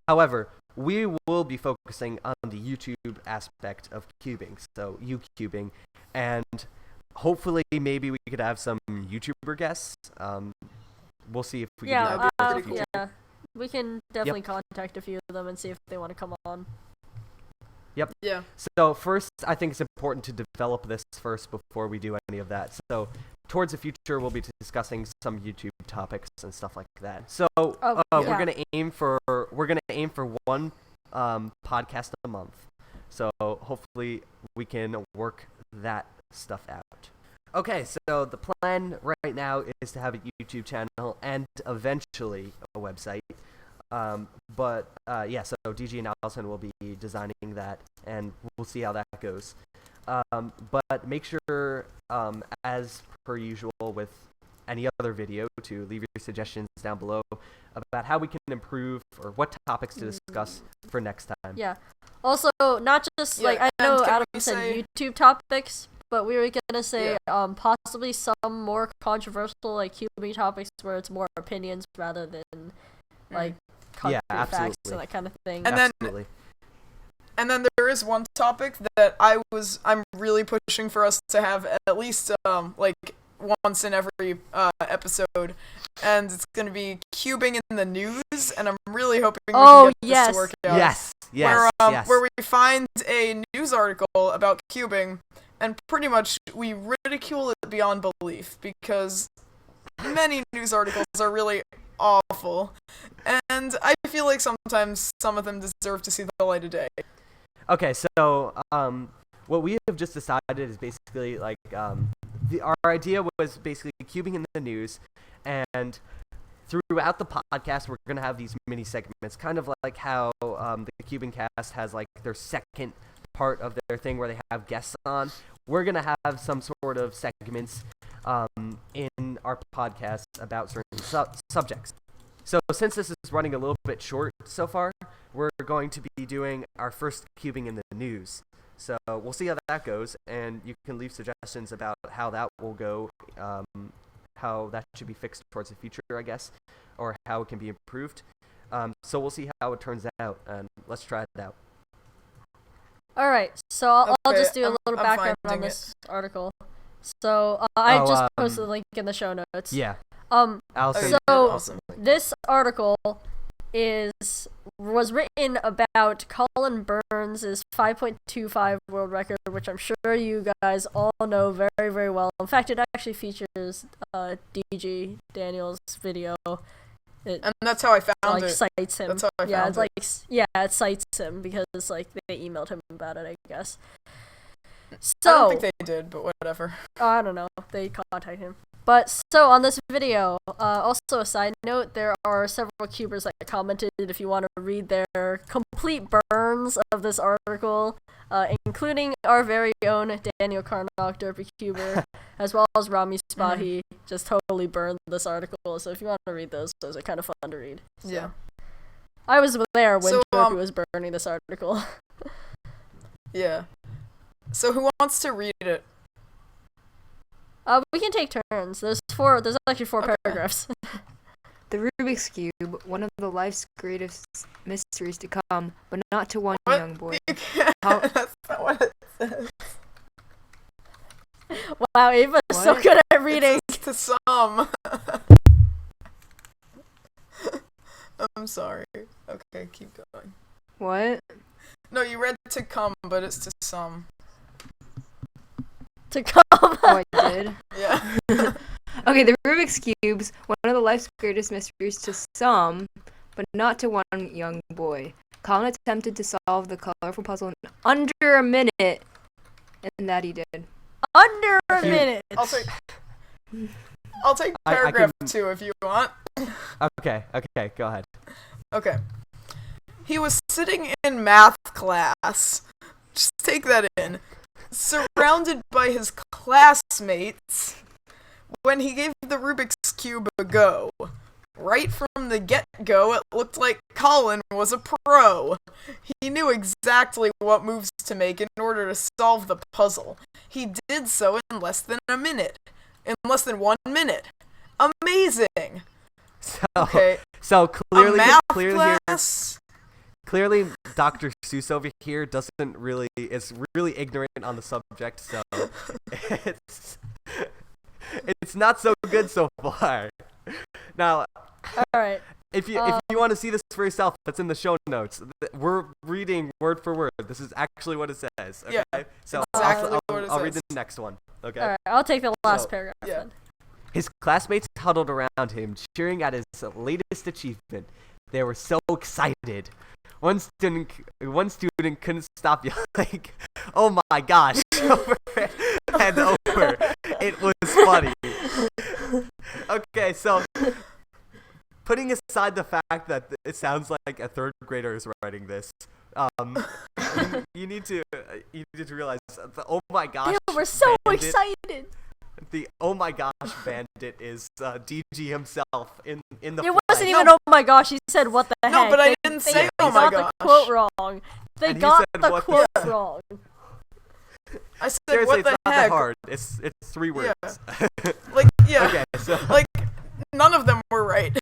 However, we will be focusing on the YouTube aspect of cubing, so cubing, and hopefully, maybe we could have some YouTuber guests. We'll see if we can do Yeah, that for the future. yeah. We can definitely contact a few of them and see if they want to come on. Yeah. So first, I think it's important to develop this first before we do any of that. So towards the future, we'll be discussing some YouTube topics and stuff like that. So yeah. we're gonna aim for one podcast a month. So hopefully we can work that stuff out. Okay, so the plan right now is to have a YouTube channel and eventually a website. So DG and Allison will be designing that, and we'll see how that goes. But make sure, as per usual with any other video, to leave your suggestions down below about how we can improve or what topics to discuss for next time. Yeah. Also, not just like Yeah, I know and can Adam we said say- YouTube topics, but we were gonna say possibly some more controversial like cubing topics where it's more opinions rather than like concrete facts absolutely. and that kind of thing. And then- Absolutely. And then there is one topic that I'm really pushing for us to have at least like once in every episode, and it's gonna be cubing in the news, and I'm really hoping we can get this to work out. Yes. Where we find a news article about cubing, and pretty much we ridicule it beyond belief, because many news articles are really awful, and I feel like sometimes some of them deserve to see the light of day. Okay, so what we have just decided is basically like our idea was basically cubing in the news, and throughout the podcast we're gonna have these mini segments, kind of like how the Cubing Cast has like their second part of their thing where they have guests on. We're gonna have some sort of segments in our podcast about certain subjects. So since this is running a little bit short so far, we're going to be doing our first cubing in the news. So we'll see how that goes, and you can leave suggestions about how that will go, how that should be fixed towards the future, I guess, or how it can be improved. So we'll see how it turns out, and let's try it out. All right, so I'll Okay, just do a little I'm background on finding this article. So I Oh, just posted the link in the show notes. Yeah. Okay, Allison. So- awesome. This article was written about Colin Burns' 5.25 world record, which I'm sure you guys all know very, very well. In fact, it actually features DG Daniel's video. It And that's how I found like it. cites him. That's how I yeah, found it's like it cites him because like they emailed him about it, I guess. So I don't think they did, but whatever. I don't know. They contacted him. But so on this video, also a side note, there are several cubers that commented if you want to read their complete burns of this article, including our very own Daniel Carnock, Derpy Cuber, as well as Rami Spahi, just totally burned this article. So if you want to read those are kind of fun to read. So. Yeah. I was there when So, Derpy was burning this article. Yeah. So who wants to read it? We can take turns. There's actually four Okay. paragraphs. The Rubik's Cube, one of the life's greatest mysteries to come, but not to one What? young boy. You can't. How- That's not what it says. Wow, Ava's so What? good at reading. It says to some. I'm sorry. Okay, keep going. What? No, you read to come, but it's to some. To come. Oh, I did. Yeah. Okay, the Rubik's Cube's one of the life's greatest mysteries to some, but not to one young boy. Colin attempted to solve the colorful puzzle in under a minute, and that he did. Under a minute. I'll take paragraph 2 if you want. Okay, go ahead. Okay. He was sitting in math class. Just take that in. Surrounded by his classmates when he gave the Rubik's Cube a go. Right from the get-go, it looked like Colin was a pro. He knew exactly what moves to make in order to solve the puzzle. He did so in less than a minute. In less than 1 minute. Amazing! So clearly, a math class? Clearly, Dr. Seuss over here is really ignorant on the subject, so it's not so good so far. Now, alright. If you want to see this for yourself, it's in the show notes. We're reading word for word. This is actually what it says. Okay? Yeah, so exactly I'll read the next one. Okay. Alright, I'll take the last paragraph then. His classmates huddled around him, cheering at his latest achievement. They were so excited. One student couldn't stop yelling, "Oh my gosh!" over and over. It was funny. Okay, so putting aside the fact that it sounds like a third grader is writing this, you need to realize the "Oh my gosh!" They were so bandit, excited. The "Oh my gosh" bandit is DG himself in the. It wasn't even "Oh my gosh." He said "What the heck?" No, but I didn't say "Oh my gosh." They got the quote wrong. They got the quote wrong. I said Seriously, "What the it's not heck?" that hard. It's 3 words. Yeah. Okay, so none of them were right.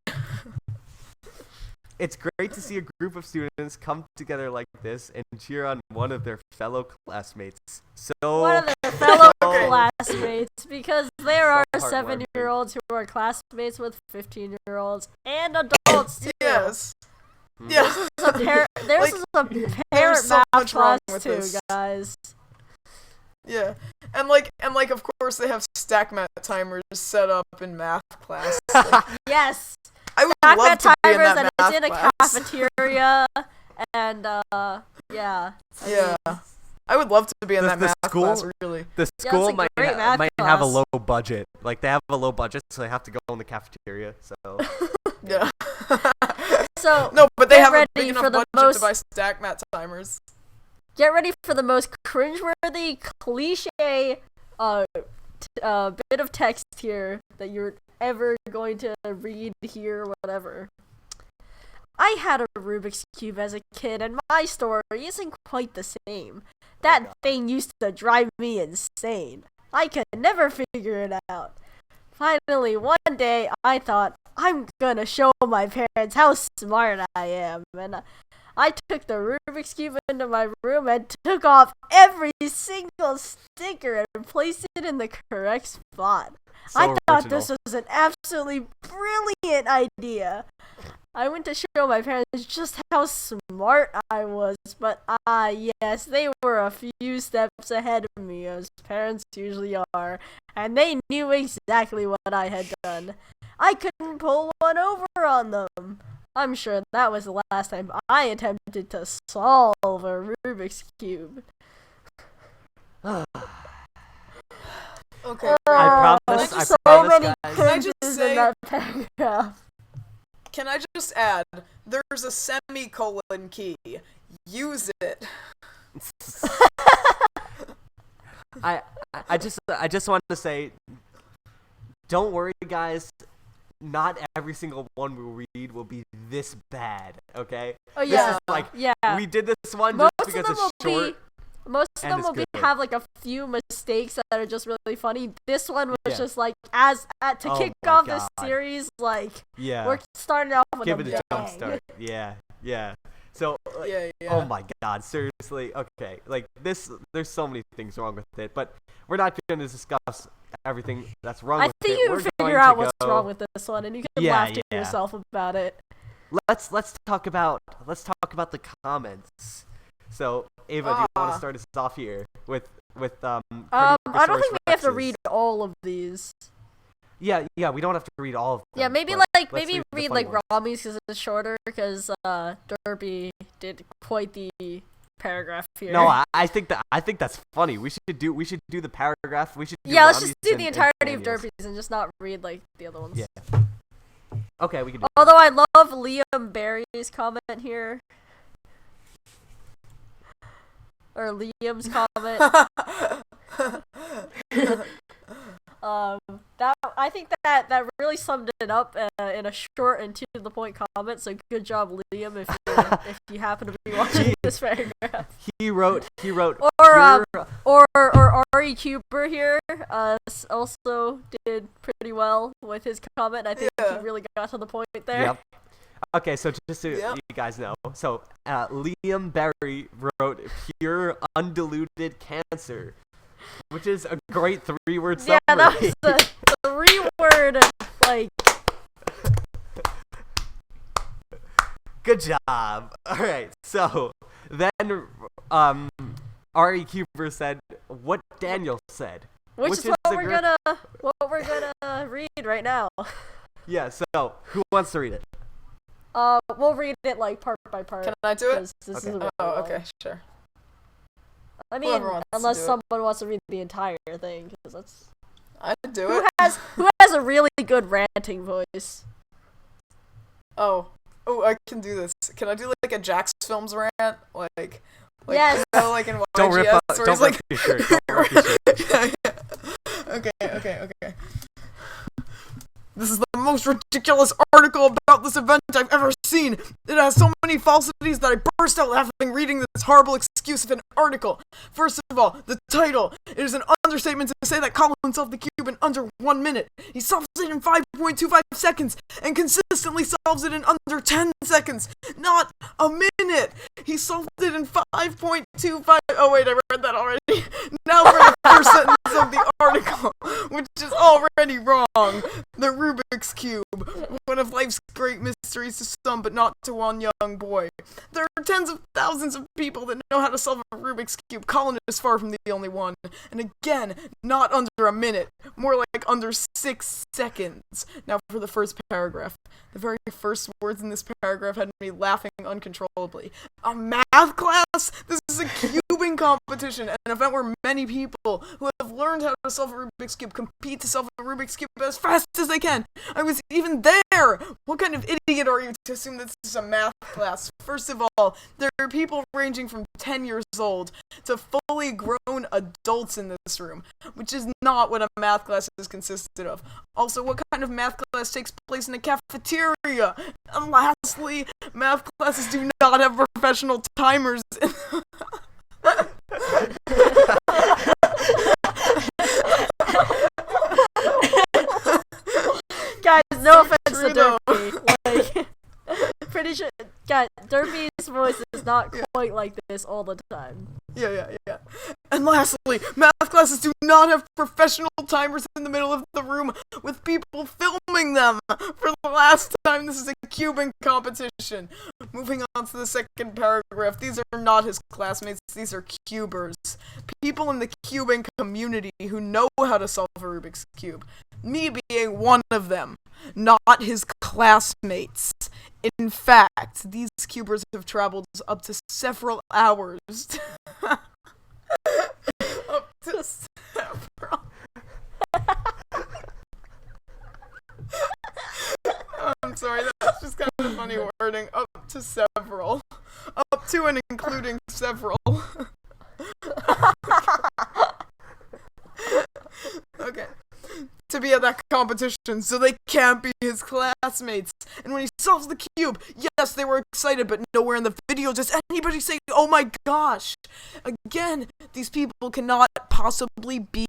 it's great to see a group of students come together like this and cheer on one of their fellow classmates. One of their fellow classmates, because there are 7-year-olds who are classmates with 15-year-olds and adults too. Yes. Yeah. There's a parent so math class with too, this. guys. Yeah, and of course they have stack mat timers set up in math class. Yes. I would Stack love mat to be in timers, that and math it's in a class. cafeteria, and yeah. I would love to be in that the math school, class. Really. The school it's a might great math have a class. low budget. Like they have a low budget, so they have to go in the cafeteria. So Yeah. So no, but they get have a ready big for enough the budget most to buy stack mat timers. Get ready for the most cringeworthy, cliche, bit of text here that you're ever going to read, hear, whatever. I had a Rubik's Cube as a kid, and my story isn't quite the same. That thing used to drive me insane. I could never figure it out. Finally, one day, I thought, I'm gonna show my parents how smart I am, and I took the Rubik's Cube into my room and took off every single sticker and placed it in the correct spot. So I thought original. this was an absolutely brilliant idea. I went to show my parents just how smart I was, but yes, they were a few steps ahead of me, as parents usually are, and they knew exactly what I had done. I couldn't pull one over on them. I'm sure that was the last time I attempted to solve a Rubik's Cube. Okay. I There's promise, many guys. Can I just cringes say- in that paragraph. Can I just add? There's a semicolon key. Use it. I just wanted to say, don't worry, guys. Not every single one we read will be this bad. Okay. Oh This yeah, is like yeah. we did this one Most just of because them it's will short. Most of and them it's will good. have like a few mistakes that are just really funny. This one was Yeah. just like to Oh kick my off this God. series, like Yeah. we're starting off with Give a it a jump bang. start. Yeah. So. Yeah. Oh my God! Seriously, okay. Like this, there's so many things wrong with it, but we're not going to discuss everything that's wrong I with think it. you We're can going figure out to what's go- wrong with this one, and you can Yeah, laugh to yeah. yourself about it. Let's talk about the comments. So Ava, do you want to start us off here with I don't think we have to Rex's? read all of these. Yeah, we don't have to read all of them. Yeah, maybe but like let's maybe the read funny like ones. Rami's because it's shorter. Because Derby did quite the paragraph here. No, I think that's funny. We should do the paragraph. We should do let's just Rami's do the entirety of Daniel's. Derpy's and just not read like the other ones. Yeah. Okay, we can do Although I love Liam Barry's comment here. Or Liam's comment. I think that really summed it up in a short and to the point comment. So good job, Liam, if you happen to be watching this paragraph. He wrote Or Ari Kuber here also did pretty well with his comment. I think he really got to the point there. Yep. Okay, so just so you guys know, so Liam Barry wrote "pure undiluted cancer," which is a great 3-word summary. Yeah, that was a 3-word like. Good job. All right, so then Ari Kuber said what Daniel said, Which is what we're gonna read right now. Yeah. So who wants to read it? We'll read it like part by part. Can I do it? This Okay. is a bit Oh, long. okay, sure. I mean, Whoever wants to unless do it. someone wants to read the entire thing, because that's I do who it. has a really good ranting voice. Oh, I can do this. Can I do like a Jax Films rant? Like Yes. You know, like in YGS, Don't rip up. where Don't he's like, rip your shirt. Don't rip your shirt. Okay. This is the most ridiculous article about this event I've ever seen. It has so many falsities that I burst out laughing reading this horrible excuse of an article. First of all, the title. It is an understatement to say that Colin solved the cube in under 1 minute. He solves it in 5.25 seconds and consistently solves it in under 10 seconds. Not a minute. He solved it in 5.25. Oh wait, I read that already. Now for the first sentence of the article, which is already wrong. The Rubik's Cube, one of life's great mysteries to some, but not to one young boy. There are tens of thousands of people that know how to solve a Rubik's Cube. Colin is far from the only one. And again, not under a minute, more like under 6 seconds. Now for the first paragraph. The very first words in this paragraph had me laughing uncontrollably. A math class? This is a cubing competition, an event where many people who have learned how to solve a Rubik's Cube compete to solve a Rubik's Cube as fast as they can. I was even there! What kind of idiot are you to assume this is a math class? First of all, there are people ranging from 10 years old to fully grown adults in this room, which is not what a math class is consisted of. Also, what kind of math class takes place in a cafeteria? And lastly, math classes do not have professional timers. Guys, no offense true, to though. Derpy. Like, pretty sure, guys, Derpy's voice is not quite like this all the time. Yeah. And lastly, math classes do not have professional timers in the middle of the room with people filming them. For the last time, this is a cubing competition. Moving on to the second paragraph. These are not his classmates, these are cubers. People in the cubing community who know how to solve a Rubik's Cube. Me being one of them, not his classmates. In fact, these cubers have traveled up to several hours. Up to several. I'm sorry, that's just kind of funny wording. Up to several. Up to and including several. Okay. To be at that competition, so they can't be his classmates. And when he solves the cube, yes, they were excited, but nowhere in the video does anybody say, "Oh my gosh!" Again, these people cannot possibly be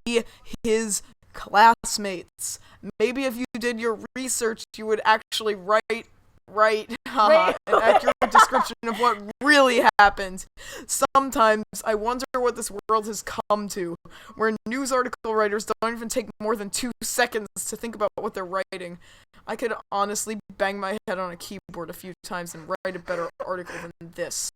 his classmates. Maybe if you did your research, you would actually write an accurate description of what really happened. Sometimes I wonder what this world has come to, where news article writers don't even take more than 2 seconds to think about what they're writing. I could honestly bang my head on a keyboard a few times and write a better article than this.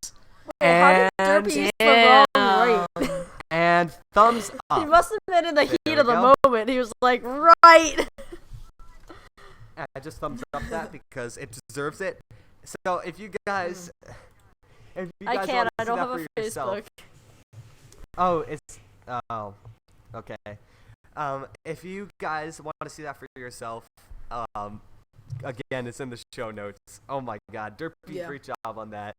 Wait, how did Derpy use the wrong right? And thumbs up. He must have been in the heat There of we the go. moment. He was like, right! I just thumbs up that because it deserves it. So if you guys if you I guys can't. want to I see don't that have for a yourself. Facebook. Oh, it's okay. If you guys want to see that for yourself, again, it's in the show notes. Oh my God, Derpy, Yeah. great job on that.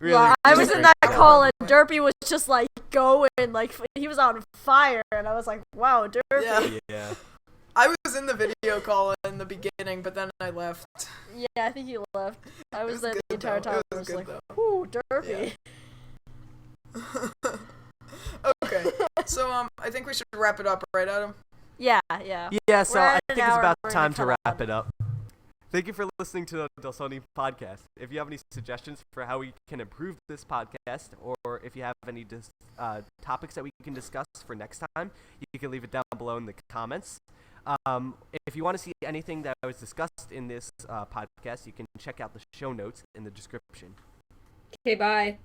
Yeah, I was in great that job. call and Derpy was just like going, like he was on fire, and I was like, wow, Derpy. Yeah. Yeah. I was in the video call in the beginning, but then I left. Yeah, I think he left. I was was there the good, entire though. time. It I was was good, like, though. whoo, Derpy. Okay, so I think we should wrap it up, right, Adam? Yeah. Yeah, so We're I at think an it's hour about and we're time gonna to cut wrap it up. Thank you for listening to the Dlsone podcast. If you have any suggestions for how we can improve this podcast, or if you have any topics that we can discuss for next time, you can leave it down below in the comments. If you want to see anything that was discussed in this podcast, you can check out the show notes in the description. Okay, bye.